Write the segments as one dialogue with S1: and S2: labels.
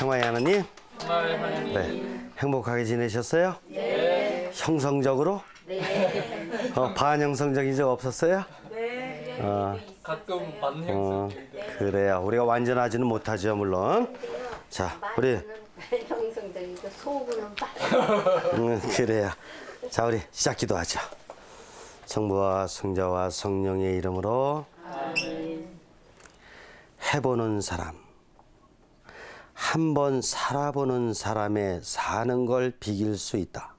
S1: 평화의 하나님. 네. 행복하게 지내셨어요?
S2: 네.
S1: 형성적으로?
S2: 네.
S1: 반형성적인 적 없었어요?
S2: 네.
S3: 가끔 반형성적인데.
S1: 그래요. 우리가 완전하지는 못하죠, 물론. 자, 우리.
S2: 형성적이고 속은
S1: 그래요. 자, 우리 시작 기도하죠. 성부와 성자와 성령의 이름으로.
S2: 아멘.
S1: 해보는 사람, 한번 살아보는 사람의 사는 걸 비길 수 있다.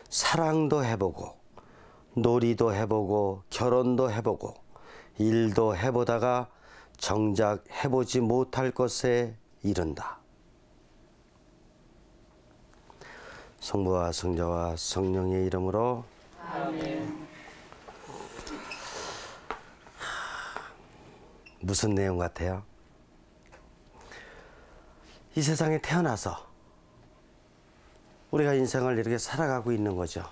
S1: 사랑도 해보고 놀이도 해보고 결혼도 해보고 일도 해보다가 정작 해보지 못할 것에 이른다. 성부와 성자와 성령의 이름으로.
S2: 아멘.
S1: 무슨 내용 같아요? 이 세상에 태어나서 우리가 인생을 이렇게 살아가고 있는 거죠.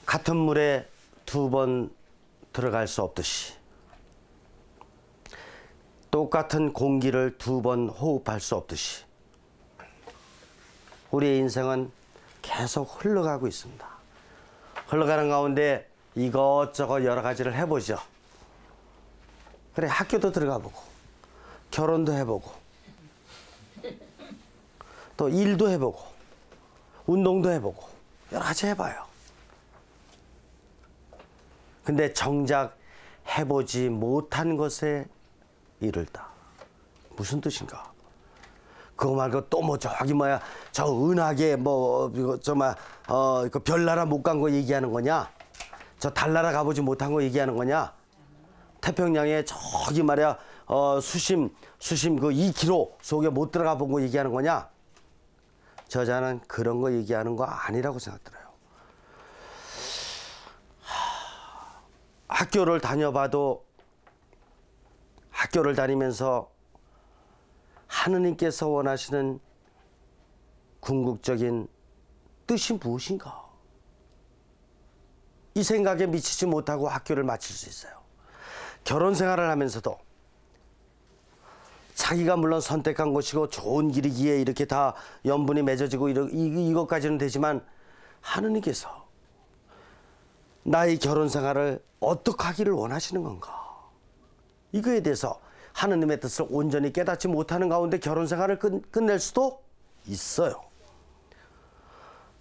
S1: 같은 물에 두 번 들어갈 수 없듯이 똑같은 공기를 두 번 호흡할 수 없듯이 우리의 인생은 계속 흘러가고 있습니다. 흘러가는 가운데 이것저것 여러 가지를 해보죠. 그래, 학교도 들어가 보고 결혼도 해보고 또 일도 해보고 운동도 해보고 여러 가지 해봐요. 근데 정작 해보지 못한 것에 이르다. 무슨 뜻인가? 그거 말고 또 뭐 저기 뭐야 저 은하계 뭐 이거 정말 그 별나라 못 간 거 얘기하는 거냐? 저 달나라 가보지 못한 거 얘기하는 거냐? 태평양에 저기 말이야 수심 그 2km 속에 못 들어가 본 거 얘기하는 거냐? 저자는 그런 거 얘기하는 거 아니라고 생각들어요. 학교를 다녀봐도 학교를 다니면서 하느님께서 원하시는 궁극적인 뜻이 무엇인가? 이 생각에 미치지 못하고 학교를 마칠 수 있어요. 결혼 생활을 하면서도 자기가 물론 선택한 것이고 좋은 길이기에 이렇게 다 연분이 맺어지고 이것까지는 되지만 하느님께서 나의 결혼 생활을 어떻게 하기를 원하시는 건가? 이거에 대해서 하느님의 뜻을 온전히 깨닫지 못하는 가운데 결혼 생활을 끝낼 수도 있어요.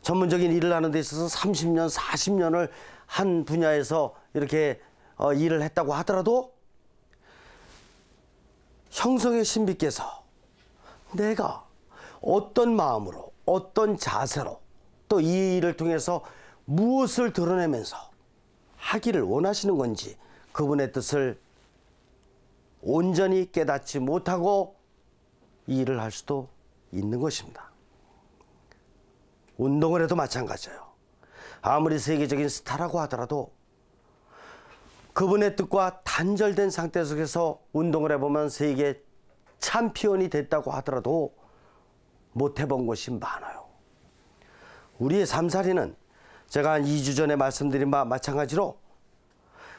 S1: 전문적인 일을 하는 데 있어서 30년, 40년을 한 분야에서 이렇게 일을 했다고 하더라도 형성의 신비께서 내가 어떤 마음으로 어떤 자세로 또 이 일을 통해서 무엇을 드러내면서 하기를 원하시는 건지 그분의 뜻을 온전히 깨닫지 못하고 이 일을 할 수도 있는 것입니다. 운동을 해도 마찬가지예요. 아무리 세계적인 스타라고 하더라도 그분의 뜻과 단절된 상태 속에서 운동을 해보면 세계 챔피언이 됐다고 하더라도 못 해본 것이 많아요. 우리의 삶살이는 제가 한 2주 전에 말씀드린 바와 마찬가지로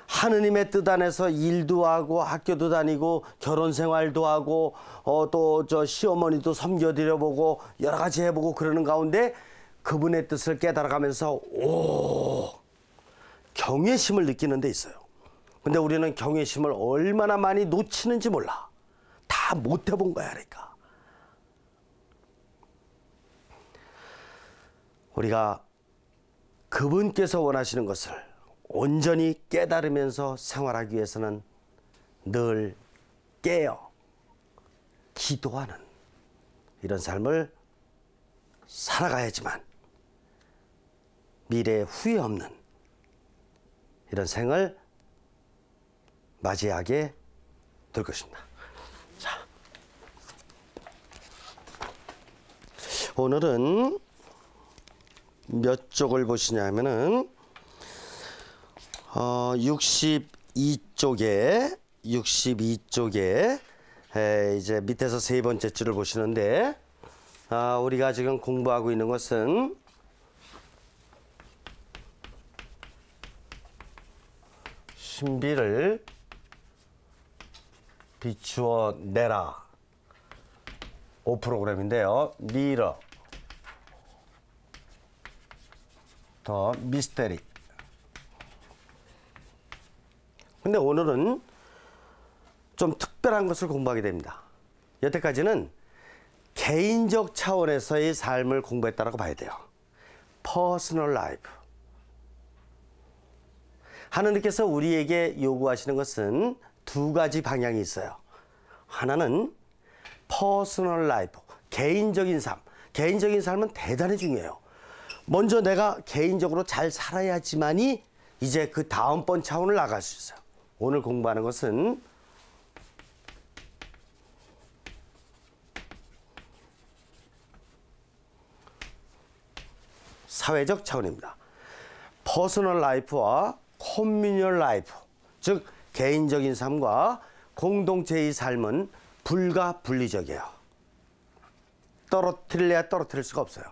S1: 하느님의 뜻 안에서 일도 하고 학교도 다니고 결혼 생활도 하고 또 저 시어머니도 섬겨드려보고 여러 가지 해보고 그러는 가운데 그분의 뜻을 깨달아가면서 경외심을 느끼는 데 있어요. 근데 우리는 경외심을 얼마나 많이 놓치는지 몰라. 다 못 해본 거야, 그러니까. 우리가 그분께서 원하시는 것을 온전히 깨달으면서 생활하기 위해서는 늘 깨어 기도하는 이런 삶을 살아가야지만 미래에 후회 없는 이런 생을 맞이하게 될 것입니다. 자, 오늘은 몇 쪽을 보시냐 하면은 62쪽에 이제 밑에서 세 번째 줄을 보시는데 우리가 지금 공부하고 있는 것은 신비를 비추어 내라 오 프로그램인데요. 미러, 더 미스테리. 근데 오늘은 좀 특별한 것을 공부하게 됩니다. 여태까지는 개인적 차원에서의 삶을 공부했다고 봐야 돼요. 퍼스널 라이프. 하느님께서 우리에게 요구하시는 것은 두 가지 방향이 있어요. 하나는 퍼스널 라이프, 개인적인 삶. 개인적인 삶은 대단히 중요해요. 먼저 내가 개인적으로 잘 살아야지만이 이제 그 다음번 차원을 나갈 수 있어요. 오늘 공부하는 것은 사회적 차원입니다. 퍼스널 라이프와 커뮤니얼 라이프, 즉 개인적인 삶과 공동체의 삶은 불가분리적이에요. 떨어뜨릴래야 떨어뜨릴 수가 없어요.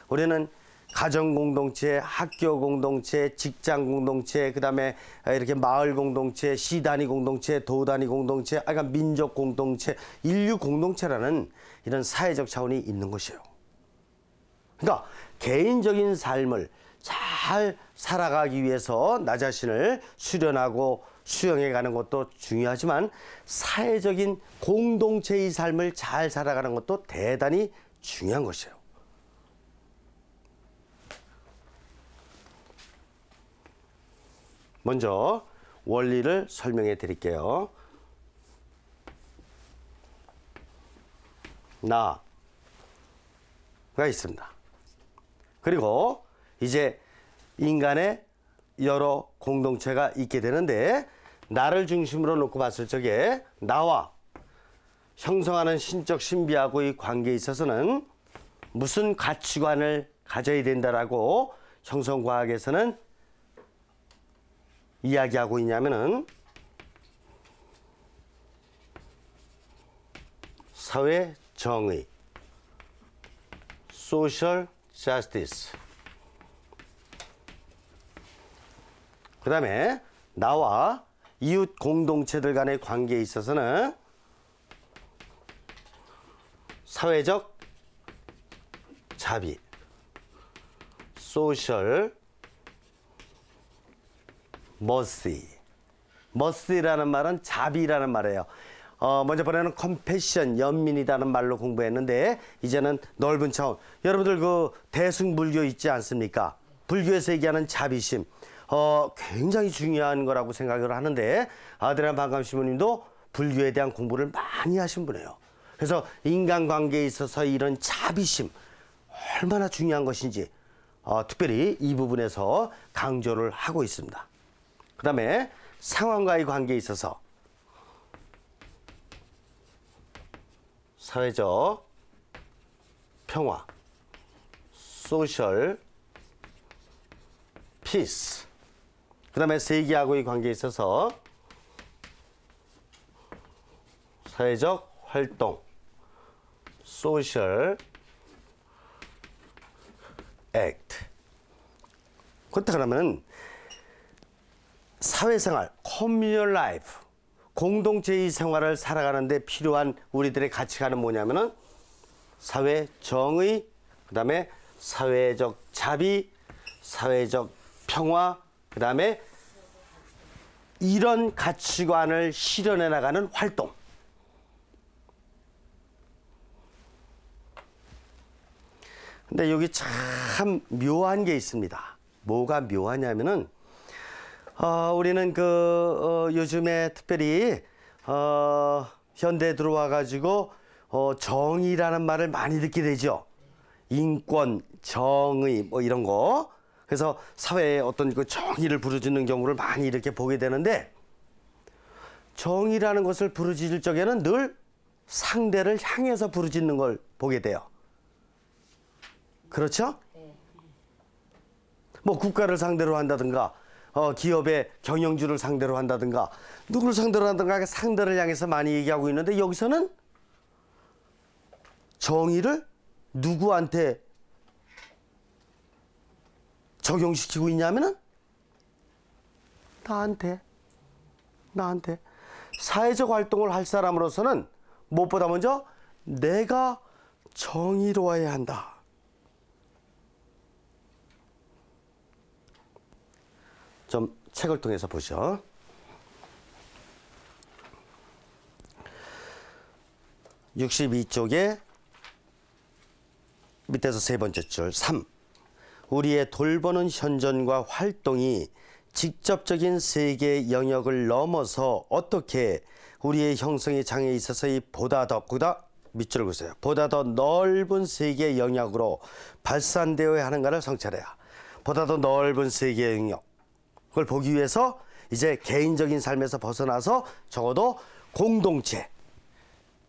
S1: 우리는 가정 공동체, 학교 공동체, 직장 공동체, 그다음에 이렇게 마을 공동체, 시 단위 공동체, 도 단위 공동체, 그러니까 민족 공동체, 인류 공동체라는 이런 사회적 차원이 있는 것이에요. 그러니까 개인적인 삶을 잘 살아가기 위해서 나 자신을 수련하고 수용해 가는 것도 중요하지만 사회적인 공동체의 삶을 잘 살아가는 것도 대단히 중요한 것이에요. 먼저 원리를 설명해 드릴게요. 나가 있습니다. 그리고 이제 인간의 여러 공동체가 있게 되는데 나를 중심으로 놓고 봤을 적에 나와 형성하는 신적 신비하고의 관계에 있어서는 무슨 가치관을 가져야 된다라고 형성과학에서는 이야기하고 있냐면은 사회 정의, social justice. 그 다음에 나와 이웃 공동체들 간의 관계에 있어서는 사회적 자비, social mercy. mercy라는 말은 자비라는 말이에요. 먼저 번에는 compassion, 연민이라는 말로 공부했는데 이제는 넓은 차원. 여러분들 그 대승불교 있지 않습니까? 불교에서 얘기하는 자비심. 굉장히 중요한 거라고 생각을 하는데 아드리안 반감 시모님도 불교에 대한 공부를 많이 하신 분이에요. 그래서 인간관계에 있어서 이런 자비심 얼마나 중요한 것인지 특별히 이 부분에서 강조를 하고 있습니다. 그 다음에 상황과의 관계에 있어서 사회적 평화, 소셜 피스. 그 다음에 세계하고의 관계에 있어서 사회적 활동, 소셜 액트. 그렇다 그러면 사회생활, 커뮤니얼 라이프, 공동체의 생활을 살아가는데 필요한 우리들의 가치관은 뭐냐면은 사회 정의, 그 다음에 사회적 자비, 사회적 평화, 그 다음에 이런 가치관을 실현해 나가는 활동. 근데 여기 참 묘한 게 있습니다. 뭐가 묘하냐면은 우리는 요즘에 특별히 현대에 들어와 가지고 정의라는 말을 많이 듣게 되죠. 인권, 정의 뭐 이런 거. 그래서 사회에 어떤 그 정의를 부르짖는 경우를 많이 이렇게 보게 되는데 정의라는 것을 부르짖을 적에는 늘 상대를 향해서 부르짖는 걸 보게 돼요. 그렇죠? 뭐 국가를 상대로 한다든가 기업의 경영주를 상대로 한다든가 누구를 상대로 한다든가 상대를 향해서 많이 얘기하고 있는데 여기서는 정의를 누구한테 적용시키고 있냐면은 나한테 사회적 활동을 할 사람으로서는 무엇보다 먼저 내가 정의로워야 한다. 좀 책을 통해서 보죠. (62쪽에) 밑에서 세 번째 줄 3. 우리의 돌보는 현존과 활동이 직접적인 세계의 영역을 넘어서 어떻게 우리의 형성의 장에 있어서 보다 더 밑줄을 그으세요. 보다 더 넓은 세계의 영역으로 발산되어야 하는가를 성찰해야. 보다 더 넓은 세계의 영역. 그걸 보기 위해서 이제 개인적인 삶에서 벗어나서 적어도 공동체,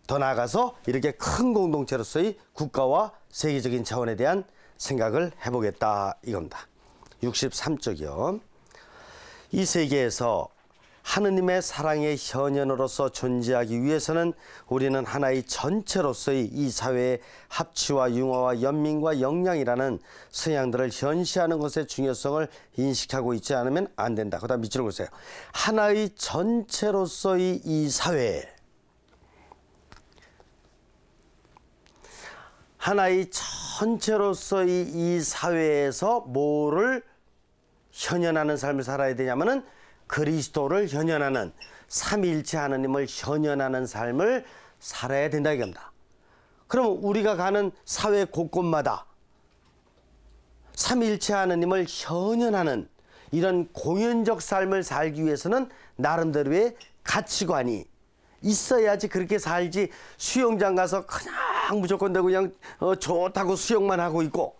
S1: 더 나아가서 이렇게 큰 공동체로서의 국가와 세계적인 차원에 대한 생각을 해보겠다 이겁니다. 63쪽이요. 이 세계에서 하느님의 사랑의 현현으로서 존재하기 위해서는 우리는 하나의 전체로서의 이 사회의 합치와 융화와 연민과 역량이라는 성향들을 현시하는 것의 중요성을 인식하고 있지 않으면 안 된다. 그 다음 밑줄을 보세요. 하나의 전체로서의 이 사회, 하나의 전체로서의 이 사회에서 뭐를 현현하는 삶을 살아야 되냐면은 그리스도를 현현하는, 삼위일체 하느님을 현현하는 삶을 살아야 된다 이겁니다. 그러면 우리가 가는 사회 곳곳마다 삼위일체 하느님을 현현하는 이런 공연적 삶을 살기 위해서는 나름대로의 가치관이 있어야지 그렇게 살지. 수영장 가서 그냥 무조건 그냥 좋다고 수영만 하고 있고,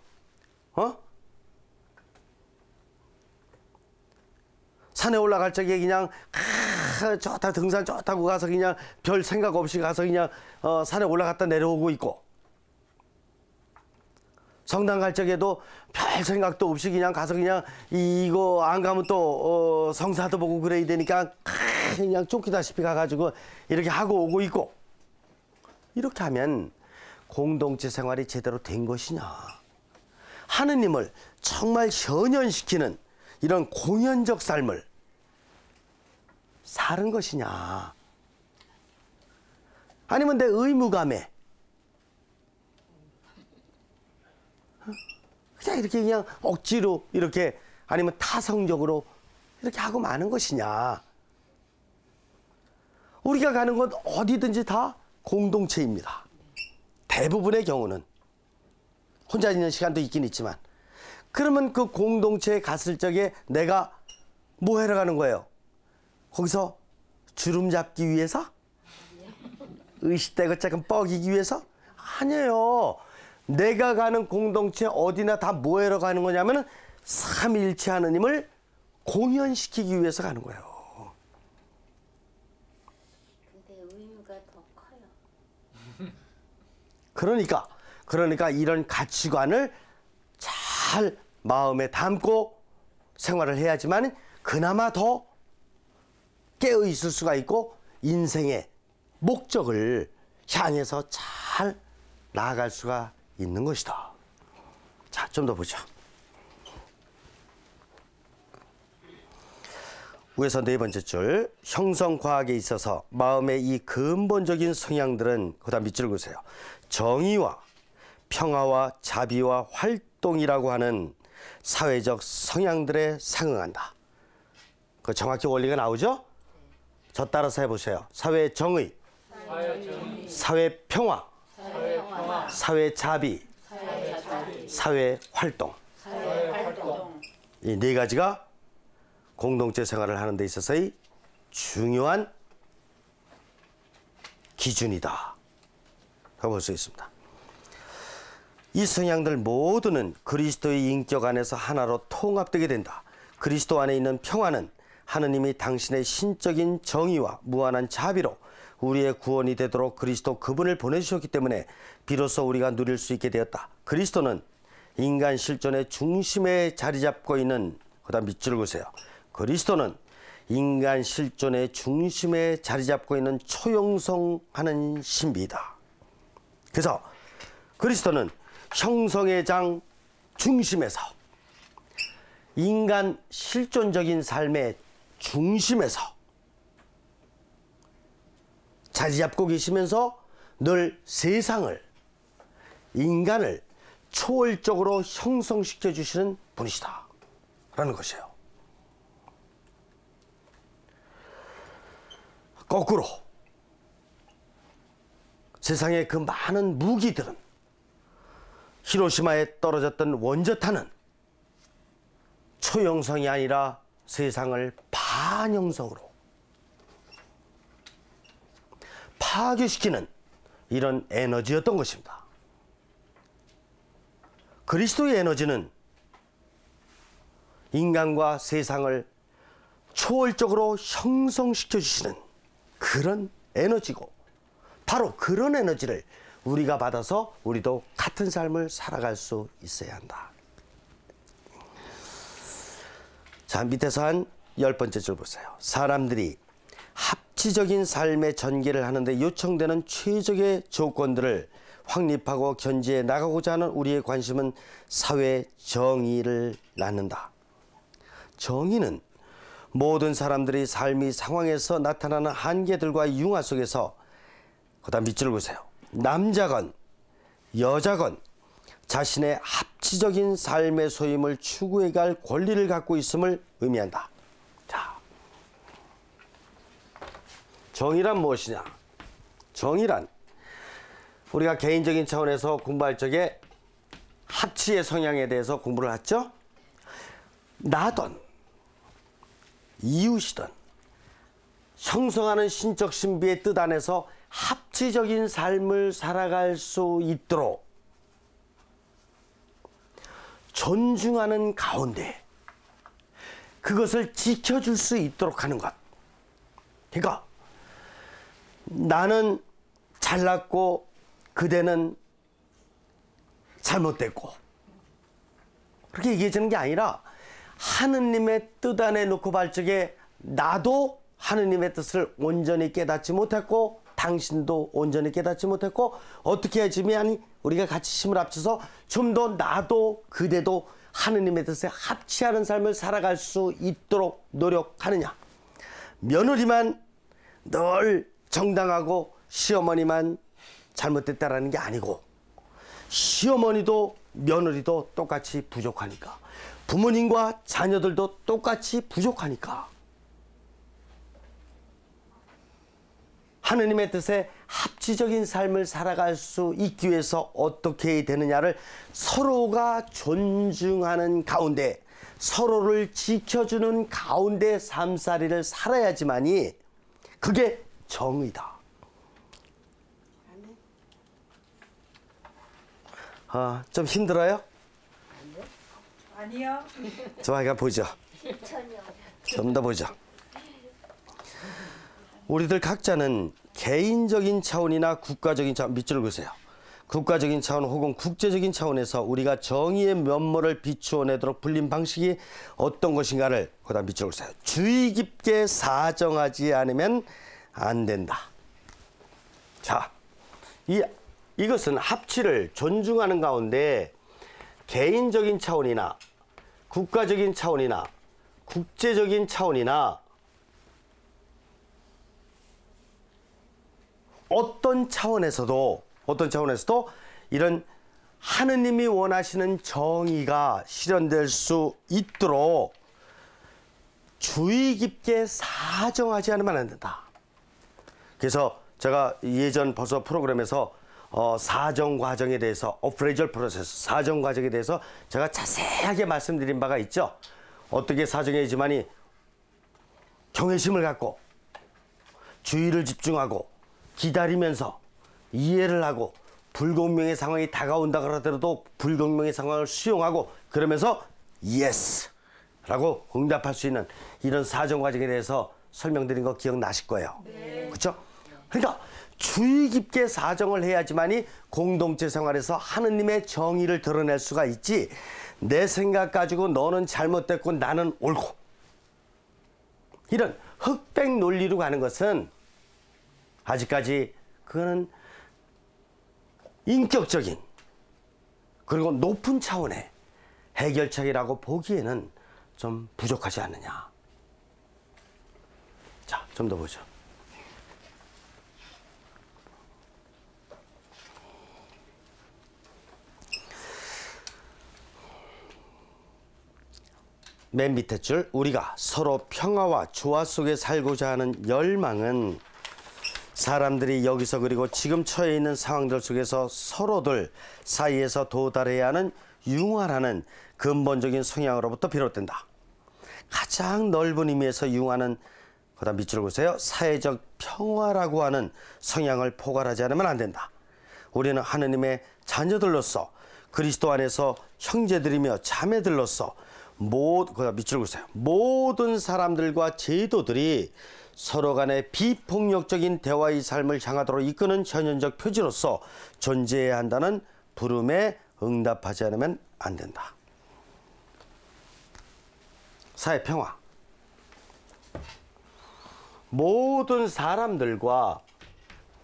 S1: 산에 올라갈 적에 그냥 좋다, 등산 좋다고 가서 그냥 별 생각 없이 가서 그냥 산에 올라갔다 내려오고 있고, 성당 갈 적에도 별 생각도 없이 그냥 가서 그냥 이거 안 가면 또 성사도 보고 그래야 되니까 그냥 쫓기다시피 가가지고 이렇게 하고 오고 있고, 이렇게 하면 공동체 생활이 제대로 된 것이냐, 하느님을 정말 현현시키는 이런 공연적 삶을 사는 것이냐, 아니면 내 의무감에 그냥 이렇게 그냥 억지로 이렇게, 아니면 타성적으로 이렇게 하고 마는 것이냐. 우리가 가는 건 어디든지 다 공동체입니다. 대부분의 경우는 혼자 있는 시간도 있긴 있지만, 그러면 그 공동체에 갔을 적에 내가 뭐 하러 가는 거예요? 거기서 주름 잡기 위해서? 의식대고 조금 뻐기기 위해서? 아니에요. 내가 가는 공동체 어디나 다 뭐 하러 가는 거냐면은 삼위일체 하느님을 공연시키기 위해서 가는 거예요.
S2: 근데 의무가 더 커요.
S1: 그러니까 이런 가치관을 잘 마음에 담고 생활을 해야지만 그나마 더 깨어 있을 수가 있고 인생의 목적을 향해서 잘 나아갈 수가 있는 것이다. 자, 좀 더 보죠. 위에서 네 번째 줄, 형성과학에 있어서 마음의 이 근본적인 성향들은, 그 다음 밑줄을 그으세요. 정의와 평화와 자비와 활동이라고 하는 사회적 성향들에 상응한다. 그 정확히 원리가 나오죠? 저 따라서 해보세요. 사회 정의, 사회 평화, 사회 자비, 사회 활동. 이 네 가지가 공동체 생활을 하는 데 있어서의 중요한 기준이다. 라고 볼 수 있습니다. 이 성향들 모두는 그리스도의 인격 안에서 하나로 통합되게 된다. 그리스도 안에 있는 평화는 하느님이 당신의 신적인 정의와 무한한 자비로 우리의 구원이 되도록 그리스도 그분을 보내주셨기 때문에 비로소 우리가 누릴 수 있게 되었다. 그리스도는 인간 실존의 중심에 자리 잡고 있는, 그 다음 밑줄을 그으세요. 그리스도는 인간 실존의 중심에 자리 잡고 있는 초영성하는 신비이다. 그래서 그리스도는 형성의 장 중심에서, 인간 실존적인 삶의 중심에서 자리 잡고 계시면서 늘 세상을, 인간을 초월적으로 형성시켜 주시는 분이시다 라는 것이에요. 거꾸로 세상의 그 많은 무기들은 히로시마에 떨어졌던 원자탄은 초형성이 아니라 세상을 반형성으로 파괴시키는 이런 에너지였던 것입니다. 그리스도의 에너지는 인간과 세상을 초월적으로 형성시켜 주시는 그런 에너지고, 바로 그런 에너지를 우리가 받아서 우리도 같은 삶을 살아갈 수 있어야 한다. 자, 밑에서 한 10번째 줄 보세요. 사람들이 합치적인 삶의 전개를 하는데 요청되는 최적의 조건들을 확립하고 견지해 나가고자 하는 우리의 관심은 사회 정의를 낳는다. 정의는 모든 사람들이 삶의 상황에서 나타나는 한계들과 융화 속에서, 그다음 밑줄을 보세요. 남자건 여자건 자신의 합치적인 삶의 소임을 추구해갈 권리를 갖고 있음을 의미한다. 자, 정의란 무엇이냐? 정의란 우리가 개인적인 차원에서 공부할 적에 합치의 성향에 대해서 공부를 했죠. 나던 이웃이든 형성하는 신적 신비의 뜻 안에서 합치적인 삶을 살아갈 수 있도록 존중하는 가운데 그것을 지켜줄 수 있도록 하는 것. 그러니까 나는 잘났고 그대는 잘못됐고 그렇게 얘기해주는 게 아니라 하느님의 뜻 안에 놓고 볼 적에 나도 하느님의 뜻을 온전히 깨닫지 못했고 당신도 온전히 깨닫지 못했고 어떻게 해주면 우리가 같이 힘을 합쳐서 좀 더 나도 그대도 하느님의 뜻에 합치하는 삶을 살아갈 수 있도록 노력하느냐. 며느리만 늘 정당하고 시어머니만 잘못됐다라는 게 아니고 시어머니도 며느리도 똑같이 부족하니까 부모님과 자녀들도 똑같이 부족하니까 하느님의 뜻에 합치적인 삶을 살아갈 수 있기 위해서 어떻게 해야 되느냐를 서로가 존중하는 가운데 서로를 지켜주는 가운데 삶살이를 살아야지만이 그게 정의다. 좀 힘들어요?
S4: 아니요.
S1: 좋아요. 보죠. 좀 더 보죠. 우리들 각자는 개인적인 차원이나 국가적인 차원, 밑줄을 그으세요. 국가적인 차원 혹은 국제적인 차원에서 우리가 정의의 면모를 비추어내도록 불린 방식이 어떤 것인가를 그다음 밑줄을 그으세요. 주의 깊게 사정하지 않으면 안 된다. 자, 이것은 합치를 존중하는 가운데 개인적인 차원이나 국가적인 차원이나 국제적인 차원이나 어떤 차원에서도 이런 하느님이 원하시는 정의가 실현될 수 있도록 주의 깊게 사정하지 않으면 안 된다. 그래서 제가 예전 벌써 프로그램에서 사정 과정에 대해서 어프레이절 프로세스, 사정 과정에 대해서 제가 자세하게 말씀드린 바가 있죠. 어떻게 사정해야지만이 경외심을 갖고 주의를 집중하고 기다리면서 이해를 하고 불공명의 상황이 다가온다 그러더라도 불공명의 상황을 수용하고 그러면서 예스라고 응답할 수 있는 이런 사정 과정에 대해서 설명드린 거 기억나실 거예요. 네. 그렇죠? 그러니까 주의 깊게 사정을 해야지만이 공동체 생활에서 하느님의 정의를 드러낼 수가 있지, 내 생각 가지고 너는 잘못됐고 나는 옳고 이런 흑백 논리로 가는 것은 아직까지 그거는 인격적인 그리고 높은 차원의 해결책이라고 보기에는 좀 부족하지 않느냐. 자, 좀 더 보죠. 맨 밑에 줄, 우리가 서로 평화와 조화 속에 살고자 하는 열망은 사람들이 여기서 그리고 지금 처해 있는 상황들 속에서 서로들 사이에서 도달해야 하는 융화라는 근본적인 성향으로부터 비롯된다. 가장 넓은 의미에서 융화는, 그다음 밑줄 보세요. 사회적 평화라고 하는 성향을 포괄하지 않으면 안 된다. 우리는 하느님의 자녀들로서 그리스도 안에서 형제들이며 자매들로서 그다음 밑줄 보세요. 모든 사람들과 제도들이 서로 간의 비폭력적인 대화의 삶을 향하도록 이끄는 현현적 표지로서 존재해야 한다는 부름에 응답하지 않으면 안 된다. 사회 평화. 모든 사람들과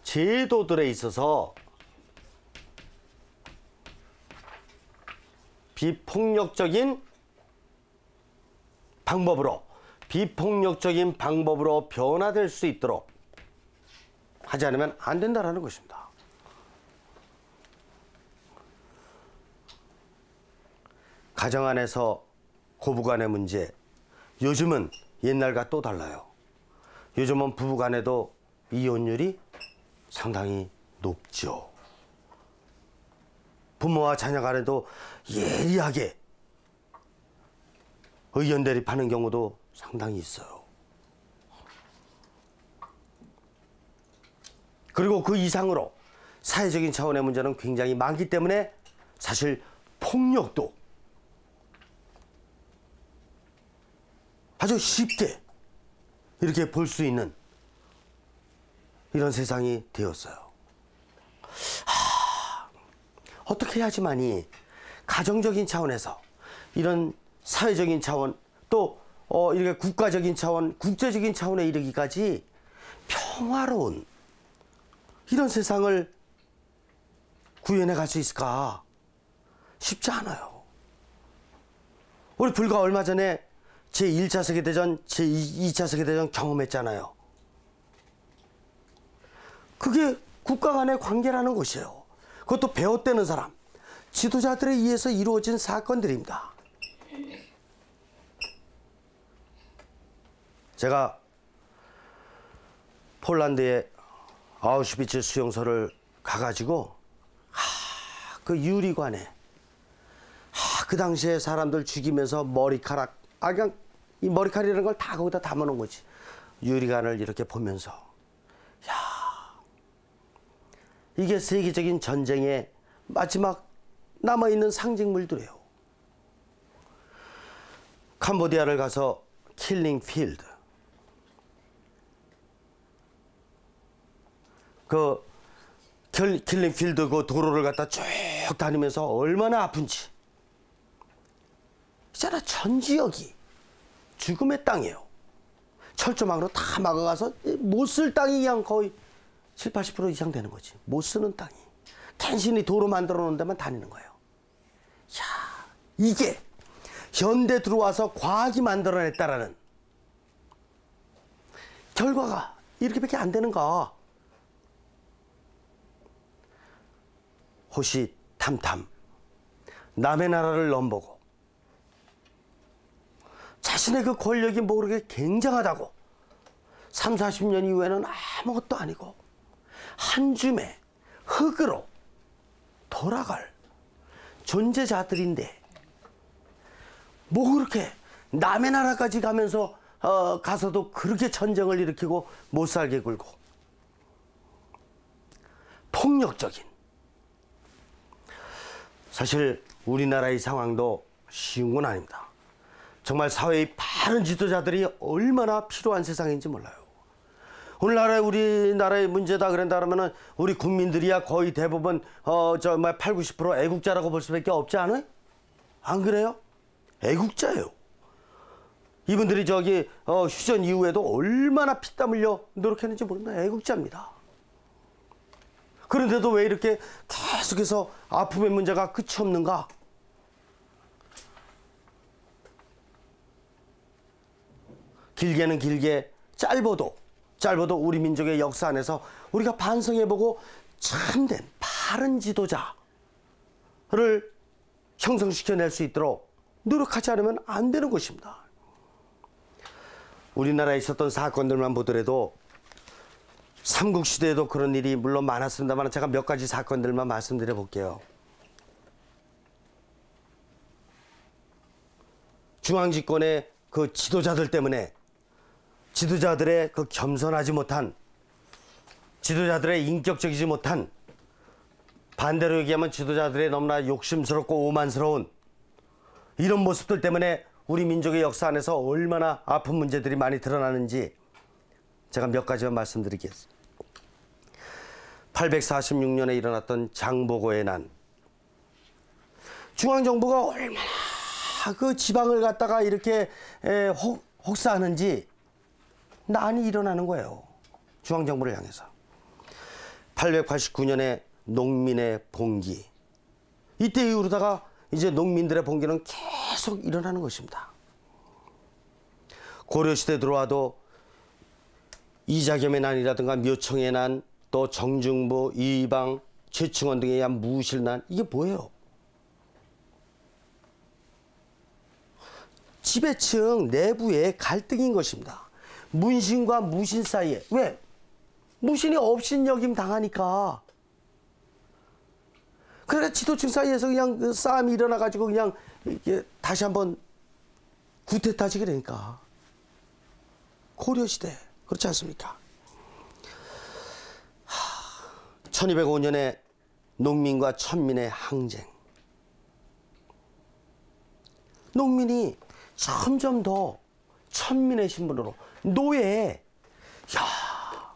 S1: 제도들에 있어서 비폭력적인 방법으로 변화될 수 있도록 하지 않으면 안 된다는 것입니다. 가정 안에서 고부간의 문제, 요즘은 옛날과 또 달라요. 요즘은 부부간에도 이혼율이 상당히 높죠. 부모와 자녀 간에도 예리하게 의견 대립하는 경우도 상당히 있어요. 그리고 그 이상으로 사회적인 차원의 문제는 굉장히 많기 때문에 사실 폭력도 아주 쉽게 이렇게 볼 수 있는 이런 세상이 되었어요. 어떻게 해야지만이 가정적인 차원에서 이런 사회적인 차원 또 이렇게 국가적인 차원, 국제적인 차원에 이르기까지 평화로운 이런 세상을 구현해 갈 수 있을까? 쉽지 않아요. 우리 불과 얼마 전에 제1차 세계대전, 제2차 세계대전 경험했잖아요. 그게 국가 간의 관계라는 것이에요. 그것도 배웠다는 사람, 지도자들에 의해서 이루어진 사건들입니다. 제가 폴란드의 아우슈비츠 수용소를 가가지고 그 유리관에 그 당시에 사람들 죽이면서 머리카락, 그냥 이 머리카락이라는 걸 다 거기다 담아놓은 거지. 유리관을 이렇게 보면서 이게 세계적인 전쟁의 마지막 남아있는 상징물들이에요. 캄보디아를 가서 킬링 필드, 그 킬링 필드 그 도로를 갖다 쭉 다니면서 얼마나 아픈지. 있잖아, 전 지역이 죽음의 땅이에요. 철조망으로 다 막아가서 못 쓸 땅이 그냥 거의 7, 80% 이상 되는 거지. 못 쓰는 땅이. 간신히 도로 만들어 놓은 데만 다니는 거예요. 이게 현대 들어와서 과학이 만들어냈다라는 결과가 이렇게밖에 안 되는가. 호시탐탐 남의 나라를 넘보고 자신의 그 권력이 모르게 굉장하다고 3, 40년 이후에는 아무것도 아니고 한 줌의 흙으로 돌아갈 존재자들인데 뭐 그렇게 남의 나라까지 가면서 가서도 그렇게 전쟁을 일으키고 못 살게 굴고 폭력적인. 사실 우리나라의 상황도 쉬운 건 아닙니다. 정말 사회의 바른 지도자들이 얼마나 필요한 세상인지 몰라요. 오늘날에 우리나라의 문제다 그런다 그러면은 우리 국민들이야 거의 대부분 8, 90% 애국자라고 볼 수밖에 없지 않아요? 안 그래요? 애국자예요. 이분들이 휴전 이후에도 얼마나 피땀 흘려 노력했는지 모른다. 애국자입니다. 그런데도 왜 이렇게 계속해서 아픔의 문제가 끝이 없는가? 길게는 길게, 짧아도 우리 민족의 역사 안에서 우리가 반성해보고 참된 바른 지도자를 형성시켜낼 수 있도록 노력하지 않으면 안 되는 것입니다. 우리나라에 있었던 사건들만 보더라도 삼국시대에도 그런 일이 물론 많았습니다만 제가 몇 가지 사건들만 말씀드려 볼게요. 중앙집권의 그 지도자들 때문에 지도자들의 그 겸손하지 못한 지도자들의 인격적이지 못한 반대로 얘기하면 지도자들의 너무나 욕심스럽고 오만스러운 이런 모습들 때문에 우리 민족의 역사 안에서 얼마나 아픈 문제들이 많이 드러나는지 제가 몇 가지만 말씀드리겠습니다. 846년에 일어났던 장보고의 난. 중앙정부가 얼마나 그 지방을 갖다가 이렇게 혹사하는지 난이 일어나는 거예요. 중앙정부를 향해서. 889년에 농민의 봉기. 이때 이후로다가 이제 농민들의 봉기는 계속 일어나는 것입니다. 고려시대 들어와도 이자겸의 난이라든가 묘청의 난, 또 정중부, 이방, 최충원 등에 의한 무실난, 이게 뭐예요? 지배층 내부의 갈등인 것입니다. 문신과 무신 사이에. 왜? 무신이 업신여김 당하니까. 그러니까 지도층 사이에서 그냥 그 싸움이 일어나가지고 그냥 이게 다시 한번 구태타지게 되니까. 고려시대. 그렇지 않습니까? 1205년에 농민과 천민의 항쟁. 농민이 점점 더 천민의 신분으로 노예. 야,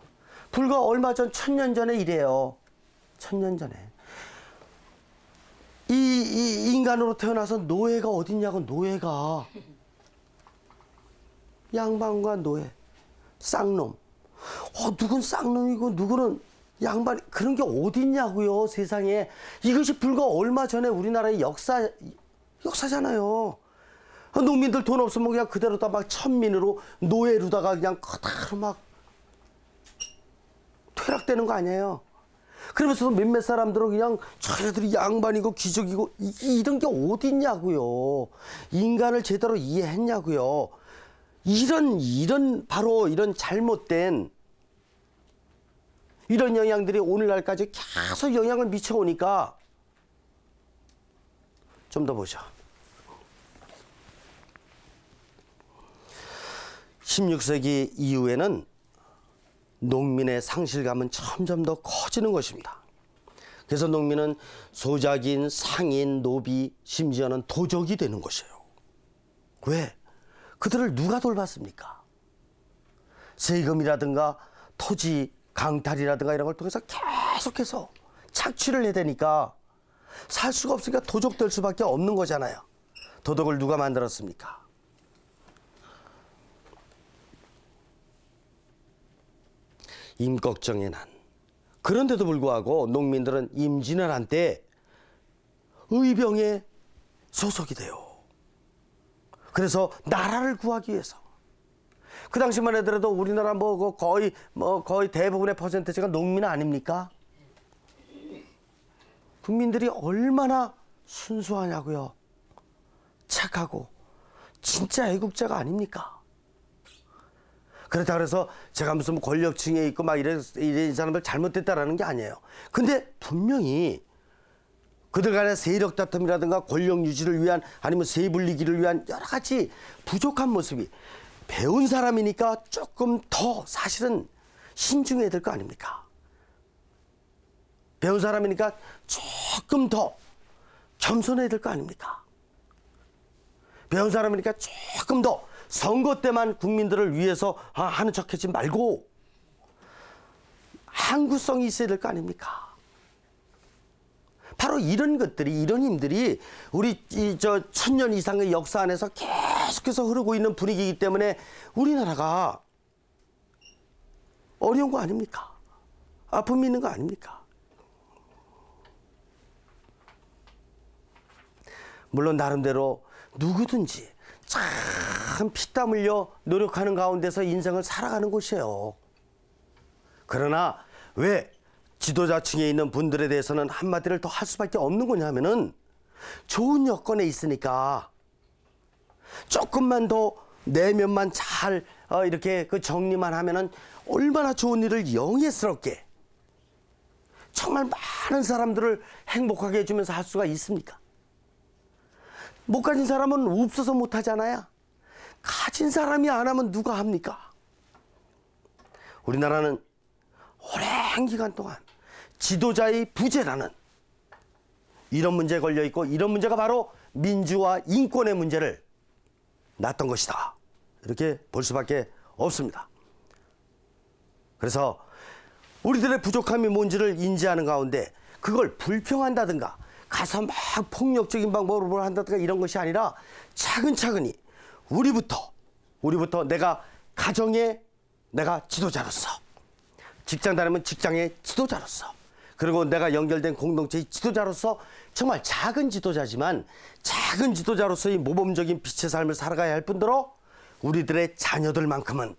S1: 불과 얼마 전 1000년 전에 이래요. 1000년 전에. 이 인간으로 태어나서 노예가 어딨냐고. 노예가 양반과 노예, 쌍놈. 누군 쌍놈이고 누구는 양반, 그런 게 어딨냐고요, 세상에. 이것이 불과 얼마 전에 우리나라의 역사잖아요. 농민들 돈 없으면 그냥 그대로다 막 천민으로 노예로다가 그냥 그대로 막 퇴락되는 거 아니에요. 그러면서 몇몇 사람들은 그냥 저희들이 양반이고 귀족이고 이런 게 어딨냐고요. 인간을 제대로 이해했냐고요. 이런 바로 이런 잘못된 이런 영향들이 오늘날까지 계속 영향을 미쳐오니까 좀 더 보죠. 16세기 이후에는 농민의 상실감은 점점 더 커지는 것입니다. 그래서 농민은 소작인, 상인, 노비, 심지어는 도적이 되는 것이에요. 왜? 그들을 누가 돌봤습니까? 세금이라든가 토지 강탈이라든가 이런 걸 통해서 계속해서 착취를 해야 되니까 살 수가 없으니까 도적될 수밖에 없는 거잖아요. 도덕을 누가 만들었습니까? 임꺽정의 난. 그런데도 불구하고 농민들은 임진왜란 때 의병에 소속이 돼요. 그래서 나라를 구하기 위해서. 그 당시만 해더라도 우리나라 거의 대부분의 퍼센트가 농민 아닙니까? 국민들이 얼마나 순수하냐고요. 착하고 진짜 애국자가 아닙니까? 그렇다 그래서 제가 무슨 권력층에 있고 막 이런 사람들 잘못됐다라는 게 아니에요. 근데 분명히 그들 간의 세력 다툼이라든가 권력 유지를 위한 아니면 세불리기를 위한 여러 가지 부족한 모습이, 배운 사람이니까 조금 더 사실은 신중해야 될 거 아닙니까? 배운 사람이니까 조금 더 겸손해야 될 거 아닙니까? 배운 사람이니까 조금 더 선거 때만 국민들을 위해서 하는 척 하지 말고 항구성이 있어야 될 거 아닙니까? 바로 이런 것들이, 이런 힘들이 우리 1000년 이상의 역사 안에서 계속해서 흐르고 있는 분위기이기 때문에 우리나라가 어려운 거 아닙니까? 아픔이 있는 거 아닙니까? 물론 나름대로 누구든지 참 피땀 흘려 노력하는 가운데서 인생을 살아가는 곳이에요. 그러나 왜 지도자층에 있는 분들에 대해서는 한마디를 더 할 수밖에 없는 거냐면은 좋은 여건에 있으니까 조금만 더 내면만 잘 이렇게 그 정리만 하면은 얼마나 좋은 일을 영예스럽게 정말 많은 사람들을 행복하게 해주면서 할 수가 있습니까? 못 가진 사람은 없어서 못 하잖아요. 가진 사람이 안 하면 누가 합니까? 우리나라는 오랜 기간 동안 지도자의 부재라는 이런 문제에 걸려 있고, 이런 문제가 바로 민주화 인권의 문제를 낳았던 것이다. 이렇게 볼 수밖에 없습니다. 그래서 우리들의 부족함이 뭔지를 인지하는 가운데 그걸 불평한다든가 가서 막 폭력적인 방법으로 한다든가 이런 것이 아니라 차근차근히 우리부터 내가 가정의 내가 지도자로서, 직장 다니면 직장의 지도자로서, 그리고 내가 연결된 공동체의 지도자로서 정말 작은 지도자지만 작은 지도자로서의 모범적인 빛의 삶을 살아가야 할 뿐더러 우리들의 자녀들만큼은,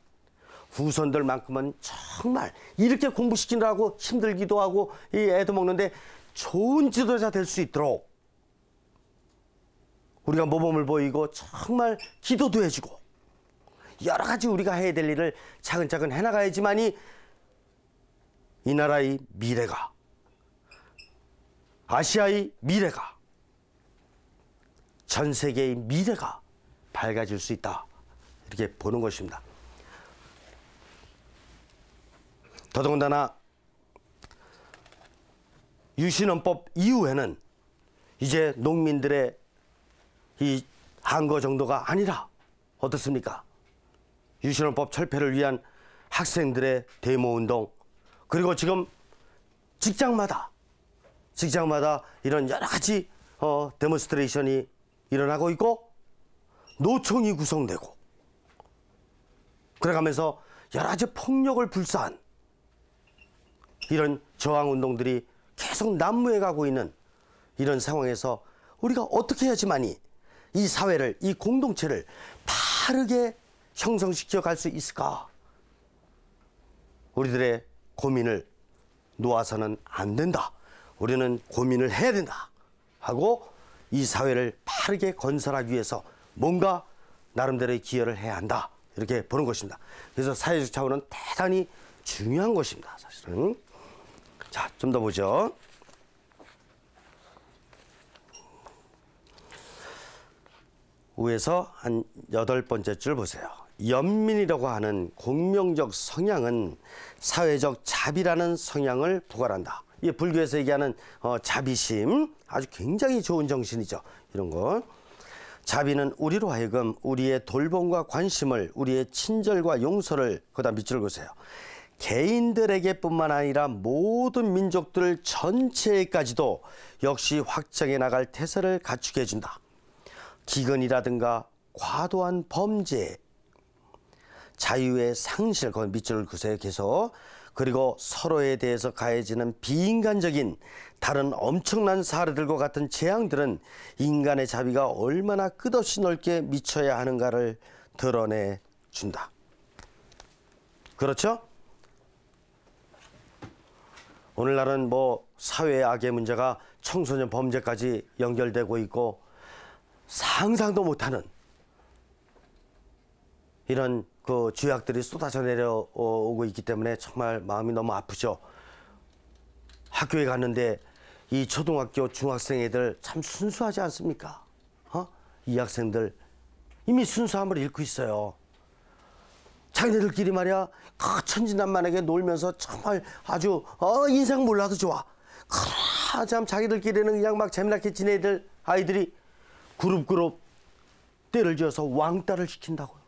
S1: 후손들만큼은 정말 이렇게 공부시키느라고 힘들기도 하고 이 애도 먹는데 좋은 지도자 될 수 있도록 우리가 모범을 보이고 정말 기도도 해주고 여러 가지 우리가 해야 될 일을 차근차근 해나가야지만이 이 나라의 미래가, 아시아의 미래가, 전 세계의 미래가 밝아질 수 있다. 이렇게 보는 것입니다. 더더군다나 유신헌법 이후에는 이제 농민들의 이 한거 정도가 아니라 어떻습니까? 유신헌법 철폐를 위한 학생들의 데모운동, 그리고 지금 직장마다 이런 여러 가지 데몬스트레이션이 일어나고 있고 노총이 구성되고 그래가면서 여러 가지 폭력을 불사한 이런 저항운동들이 계속 난무해 가고 있는 이런 상황에서 우리가 어떻게 해야지만이 이 사회를, 이 공동체를 바르게 형성시켜 갈 수 있을까? 우리들의 고민을 놓아서는 안 된다. 우리는 고민을 해야 된다. 하고 이 사회를 바르게 건설하기 위해서 뭔가 나름대로의 기여를 해야 한다. 이렇게 보는 것입니다. 그래서 사회적 차원은 대단히 중요한 것입니다. 사실은. 자, 좀 더 보죠. 위에서 한 8번째 줄 보세요. 연민이라고 하는 공명적 성향은 사회적 자비라는 성향을 부활한다. 이게 불교에서 얘기하는 자비심, 아주 굉장히 좋은 정신이죠. 이런 거. 자비는 우리로 하여금 우리의 돌봄과 관심을, 우리의 친절과 용서를, 그다음 밑줄 보세요. 개인들에게 뿐만 아니라 모든 민족들 전체까지도 역시 확장해 나갈 태세를 갖추게 해준다. 기근이라든가 과도한 범죄, 자유의 상실, 그 밑줄을 그세요 계속. 그리고 서로에 대해서 가해지는 비인간적인 다른 엄청난 사례들과 같은 재앙들은 인간의 자비가 얼마나 끝없이 넓게 미쳐야 하는가를 드러내 준다. 그렇죠? 오늘날은 뭐 사회의 악의 문제가 청소년 범죄까지 연결되고 있고 상상도 못하는 이런 그 죄악들이 쏟아져 내려오고 있기 때문에 정말 마음이 너무 아프죠. 학교에 갔는데 이 초등학교 중학생 애들 참 순수하지 않습니까? 이 학생들 이미 순수함을 잃고 있어요. 자기네들끼리 말이야 천진난만하게 놀면서 정말 아주 인생 몰라도 좋아. 참 자기들끼리는 그냥 막 재미나게 지내들 아이들이 그룹 때를 지어서 왕따를 시킨다고요.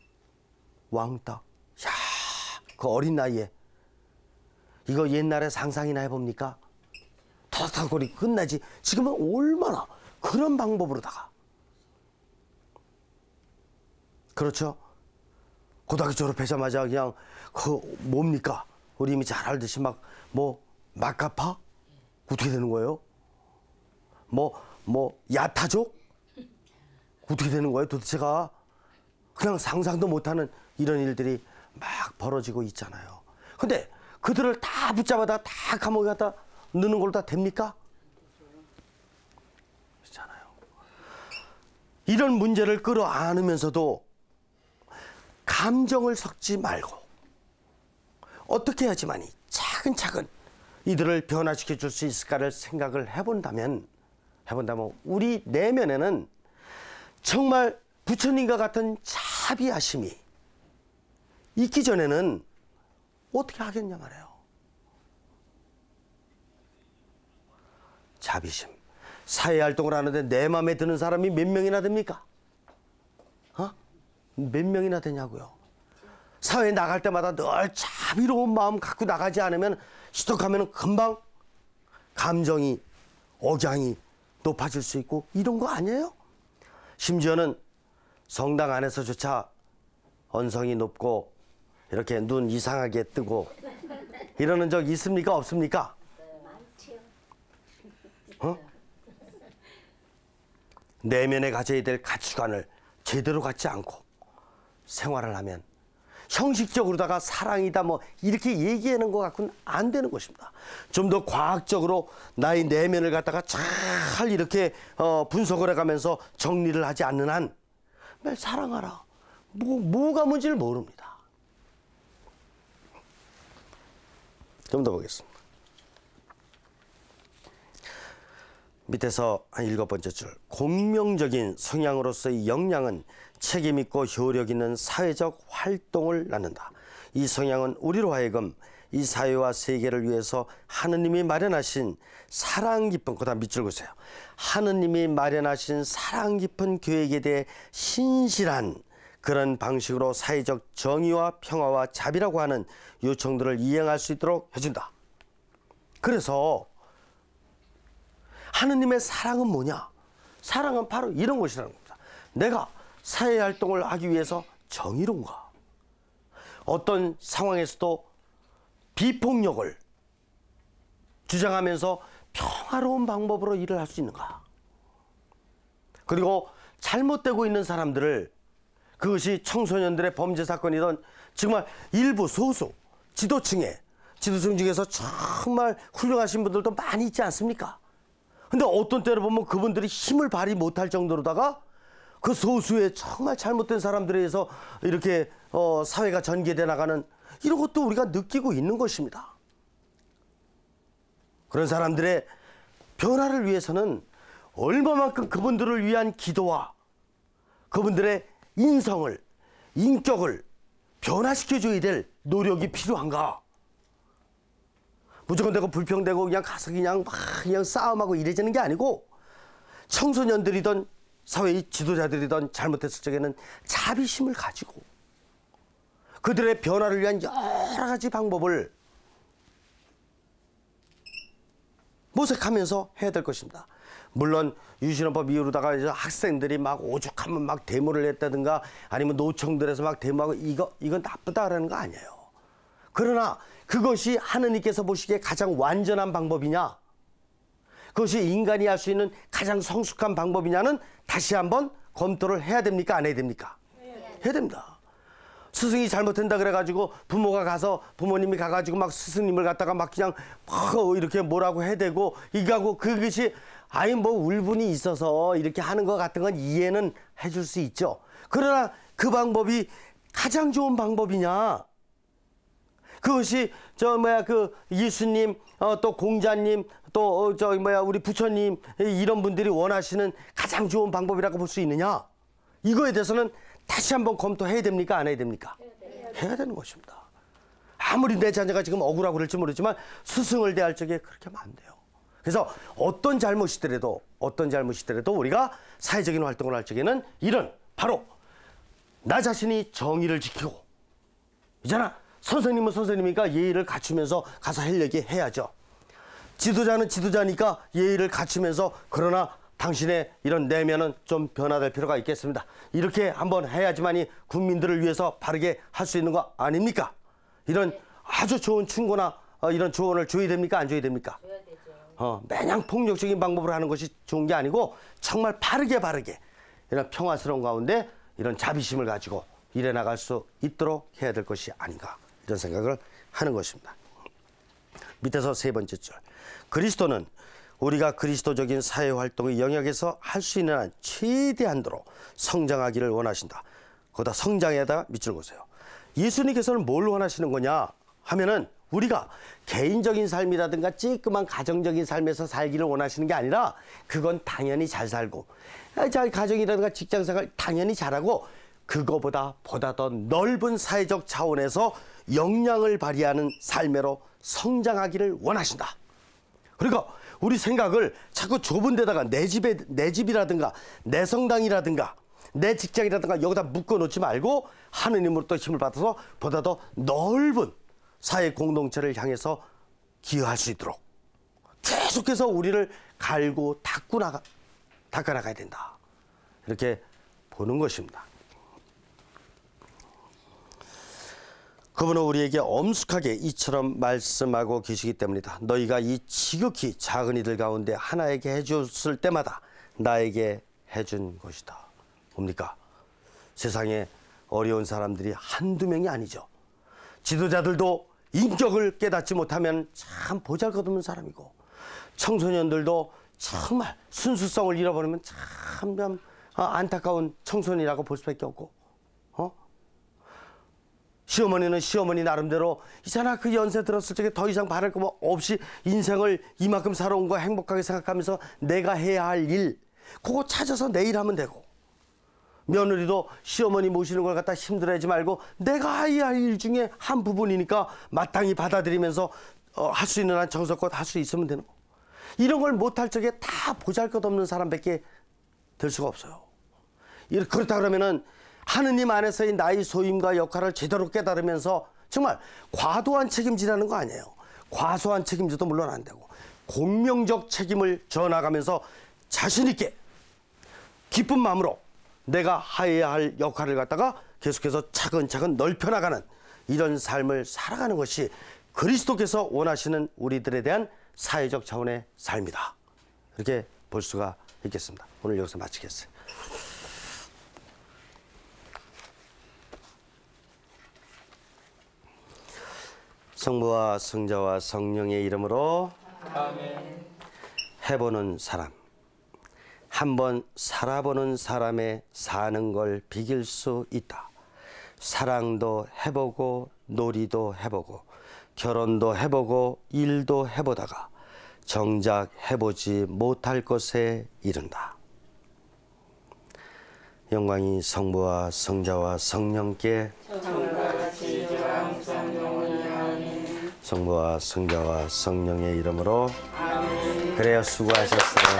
S1: 왕따. 야, 그 어린 나이에 이거 옛날에 상상이나 해봅니까? 터덕터덕거리 끝나지. 지금은 얼마나 그런 방법으로다가, 그렇죠? 고등학교 졸업하자마자 그냥 그 뭡니까? 우리 이미 잘 알듯이 막 뭐 막가파? 어떻게 되는 거예요? 뭐 야타족? 어떻게 되는 거예요 도대체가? 그냥 상상도 못하는 이런 일들이 막 벌어지고 있잖아요. 근데 그들을 다 붙잡아다 다 감옥에 갖다 넣는 걸로 다 됩니까? 그렇잖아요. 이런 문제를 끌어안으면서도 감정을 섞지 말고 어떻게 해야지만이 차근차근 이들을 변화시켜 줄 수 있을까를 생각을 해본다면 우리 내면에는 정말 부처님과 같은 자비하심이 있기 전에는 어떻게 하겠냐 말이에요. 자비심. 사회활동을 하는데 내 마음에 드는 사람이 몇 명이나 됩니까? 몇 명이나 되냐고요. 사회에 나갈 때마다 늘 자비로운 마음 갖고 나가지 않으면 시독하면 금방 감정이 억양이 높아질 수 있고 이런 거 아니에요? 심지어는 성당 안에서조차 언성이 높고 이렇게 눈 이상하게 뜨고 이러는 적 있습니까? 없습니까? 내면에 가져야 될 가치관을 제대로 갖지 않고 생활을 하면 형식적으로다가 사랑이다 뭐 이렇게 얘기하는 것 갖고는 안 되는 것입니다. 좀 더 과학적으로 나의 내면을 갖다가 잘 이렇게 분석을 해가면서 정리를 하지 않는 한 매일 사랑하라. 뭐가 뭔지를 모릅니다. 좀 더 보겠습니다. 밑에서 한 7번째 줄. 공명적인 성향으로서의 역량은 책임있고 효력 있는 사회적 활동을 낳는다. 이 성향은 우리로 하여금 이 사회와 세계를 위해서 하느님이 마련하신 사랑 깊은, 그 다음 밑줄 보세요. 하느님이 마련하신 사랑 깊은 계획에 대해 신실한 그런 방식으로 사회적 정의와 평화와 자비라고 하는 요청들을 이행할 수 있도록 해준다. 그래서 하느님의 사랑은 뭐냐? 사랑은 바로 이런 것이라는 겁니다. 내가 사회활동을 하기 위해서 정의로운가? 어떤 상황에서도 비폭력을 주장하면서 평화로운 방법으로 일을 할 수 있는가? 그리고 잘못되고 있는 사람들을, 그것이 청소년들의 범죄 사건이든 정말 일부 소수 지도층 중에서 정말 훌륭하신 분들도 많이 있지 않습니까? 근데 어떤 때로 보면 그분들이 힘을 발휘 못할 정도로다가 그 소수의 정말 잘못된 사람들에 의해서 이렇게 사회가 전개돼 나가는 이런 것도 우리가 느끼고 있는 것입니다. 그런 사람들의 변화를 위해서는 얼마만큼 그분들을 위한 기도와 그분들의 인성을, 인격을 변화시켜줘야 될 노력이 필요한가? 무조건 내가 불평되고 그냥 가서 그냥 싸움하고 이래지는 게 아니고, 청소년들이든 사회의 지도자들이든 잘못했을 적에는 자비심을 가지고 그들의 변화를 위한 여러 가지 방법을 모색하면서 해야 될 것입니다. 물론 유신헌법 이후로다가 이제 학생들이 막 오죽하면 막 데모를 했다든가 아니면 노총들에서 막 데모하고 이건 나쁘다라는 거 아니에요. 그러나 그것이 하느님께서 보시기에 가장 완전한 방법이냐, 그것이 인간이 할 수 있는 가장 성숙한 방법이냐는 다시 한번 검토를 해야 됩니까? 안 해야 됩니까? 해야 됩니다. 스승이 잘못한다 그래가지고 부모님이 가가지고 막 스승님을 갖다가 막 그냥 이렇게 뭐라고 해대고 이거하고 그것이 뭐 울분이 있어서 이렇게 하는 것 같은 건 이해는 해줄 수 있죠. 그러나 그 방법이 가장 좋은 방법이냐? 그것이 예수님, 또 공자님, 또 우리 부처님 이런 분들이 원하시는 가장 좋은 방법이라고 볼 수 있느냐? 이거에 대해서는 다시 한번 검토해야 됩니까? 안 해야 됩니까? 해야 되는 것입니다. 아무리 내 자녀가 지금 억울하고 그럴지 모르지만 스승을 대할 적에 그렇게 하면 안 돼요. 그래서 어떤 잘못이더라도 우리가 사회적인 활동을 할 적에는 이런 바로 나 자신이 정의를 지키고, 있잖아, 선생님은 선생님이니까 예의를 갖추면서 가서 할 얘기 해야죠. 지도자는 지도자니까 예의를 갖추면서, 그러나 당신의 이런 내면은 좀 변화될 필요가 있겠습니다. 이렇게 한번 해야지만이 국민들을 위해서 바르게 할 수 있는 거 아닙니까? 이런 아주 좋은 충고나 이런 조언을 줘야 됩니까? 안 줘야 됩니까?
S2: 줘야 되죠.
S1: 매냥 폭력적인 방법으로 하는 것이 좋은 게 아니고 정말 바르게 이런 평화스러운 가운데 이런 자비심을 가지고 일해 나갈 수 있도록 해야 될 것이 아닌가, 이런 생각을 하는 것입니다. 밑에서 3번째 줄. 그리스도는 우리가 그리스도적인 사회활동의 영역에서 할 수 있는 한 최대한도로 성장하기를 원하신다. 거기다 성장에다 밑줄 그으세요. 예수님께서는 뭘 원하시는 거냐 하면은 우리가 개인적인 삶이라든가 찌끄만 가정적인 삶에서 살기를 원하시는 게 아니라 그건 당연히 잘 살고 가정이라든가 직장생활 당연히 잘하고 그거보다 더 넓은 사회적 차원에서 역량을 발휘하는 삶으로 성장하기를 원하신다. 그러니까 우리 생각을 자꾸 좁은 데다가 내 집이라든가 내 성당이라든가 내 직장이라든가 여기다 묶어놓지 말고 하느님으로부터 힘을 받아서 보다 더 넓은 사회 공동체를 향해서 기여할 수 있도록 계속해서 우리를 갈고 닦아나가야 된다. 이렇게 보는 것입니다. 그분은 우리에게 엄숙하게 이처럼 말씀하고 계시기 때문이다. 너희가 이 지극히 작은 이들 가운데 하나에게 해줬을 때마다 나에게 해준 것이다. 뭡니까? 세상에 어려운 사람들이 한두 명이 아니죠. 지도자들도 인격을 깨닫지 못하면 참 보잘것없는 사람이고, 청소년들도 정말 순수성을 잃어버리면 참 안타까운 청소년이라고 볼 수밖에 없고, 시어머니는 시어머니 나름대로 있잖아, 그 연세 들었을 적에 더 이상 바랄 거 없이 인생을 이만큼 살아온 거 행복하게 생각하면서 내가 해야 할 일 그거 찾아서 내일 하면 되고, 며느리도 시어머니 모시는 걸 갖다 힘들어하지 말고 내가 해야 할 일 중에 한 부분이니까 마땅히 받아들이면서 할 수 있는 한 정성껏 할 수 있으면 되는 거. 이런 걸 못할 적에 다 보잘것없는 사람밖에 될 수가 없어요. 그렇다 그러면은 하느님 안에서의 나의 소임과 역할을 제대로 깨달으면서 정말 과도한 책임지라는 거 아니에요. 과소한 책임져도 물론 안 되고 공명적 책임을 져나가면서 자신 있게 기쁜 마음으로 내가 해야 할 역할을 갖다가 계속해서 차근차근 넓혀나가는 이런 삶을 살아가는 것이 그리스도께서 원하시는 우리들에 대한 사회적 차원의 삶이다. 이렇게 볼 수가 있겠습니다. 오늘 여기서 마치겠어요. 성부와 성자와 성령의 이름으로
S3: 아멘.
S1: 해보는 사람, 한번 살아보는 사람의 사는 걸 비길 수 있다. 사랑도 해보고 놀이도 해보고 결혼도 해보고 일도 해보다가 정작 해보지 못할 것에 이른다. 영광이 성부와 성자와 성령께 성부와 성자와 성령의 이름으로 아멘. 그래요, 수고하셨어요.